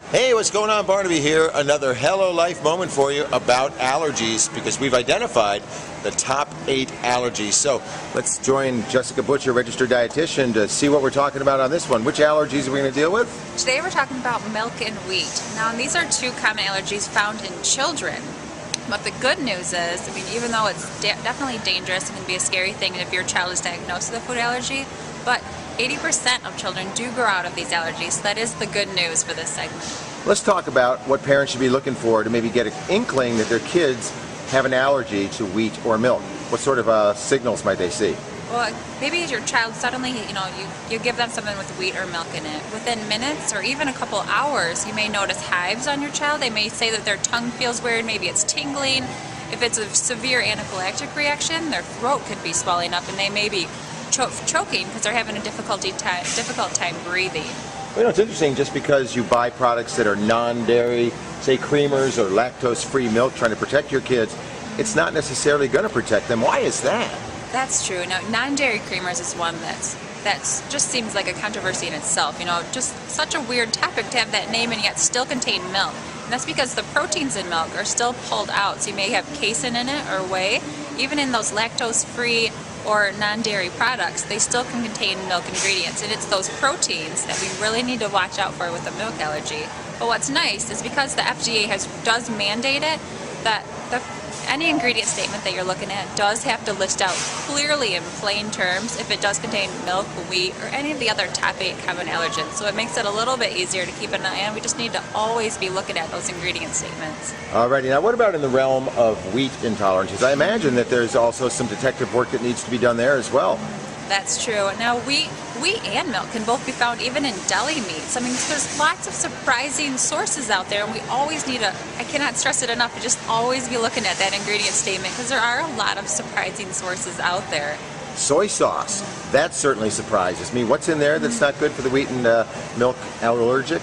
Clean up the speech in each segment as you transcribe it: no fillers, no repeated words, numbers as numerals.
Hey, what's going on? Barnaby here. Another HelloLife moment for you about allergies, because we've identified the top 8 allergies. So let's join Jessica Butcher, registered dietitian, to see what we're talking about on this one. Which allergies are we going to deal with? Today we're talking about milk and wheat. Now, these are 2 common allergies found in children. But the good news is, even though it's definitely dangerous and can be a scary thing if your child is diagnosed with a food allergy, but 80% of children do grow out of these allergies. So that is the good news for this segment. Let's talk about what parents should be looking for to maybe get an inkling that their kids have an allergy to wheat or milk. What sort of signals might they see? Well, maybe your child suddenly, you give them something with wheat or milk in it. Within minutes or even a couple hours, you may notice hives on your child. They may say that their tongue feels weird, maybe it's tingling. If it's a severe anaphylactic reaction, their throat could be swelling up and they may be choking because they're having a difficult time breathing. It's interesting, just because you buy products that are non-dairy, say creamers or lactose-free milk, trying to protect your kids, it's not necessarily going to protect them. Why is that? That's true. Now, non-dairy creamers is one that's just seems like a controversy in itself. Just such a weird topic to have that name and yet still contain milk. And that's because the proteins in milk are still pulled out. So you may have casein in it or whey. Even in those lactose-free or non-dairy products, they still can contain milk ingredients, and it's those proteins that we really need to watch out for with a milk allergy. But what's nice is because the FDA does mandate it, that any ingredient statement that you're looking at does have to list out clearly in plain terms if it does contain milk, wheat, or any of the other top 8 common allergens. So it makes it a little bit easier to keep an eye on. We just need to always be looking at those ingredient statements. Alrighty, now what about in the realm of wheat intolerances? I imagine that there's also some detective work that needs to be done there as well. That's true. Now, wheat and milk can both be found even in deli meats. There's lots of surprising sources out there, and we always need I cannot stress it enough, to just always be looking at that ingredient statement, because there are a lot of surprising sources out there. Soy sauce, that certainly surprises me. What's in there that's not good for the wheat and milk allergic?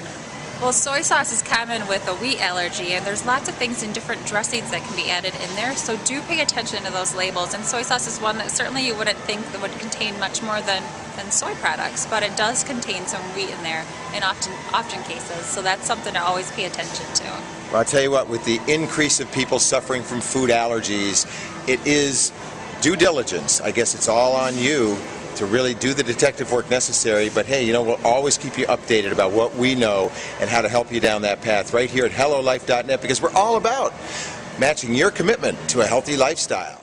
Well, soy sauce is common with a wheat allergy, and there's lots of things in different dressings that can be added in there, so do pay attention to those labels. And soy sauce is one that certainly you wouldn't think that would contain much more than soy products, but it does contain some wheat in there in often cases, so that's something to always pay attention to. Well, I'll tell you what, with the increase of people suffering from food allergies, it is due diligence. I guess it's all on you to really do the detective work necessary, but hey, we'll always keep you updated about what we know and how to help you down that path right here at HelloLife.net, because we're all about matching your commitment to a healthy lifestyle.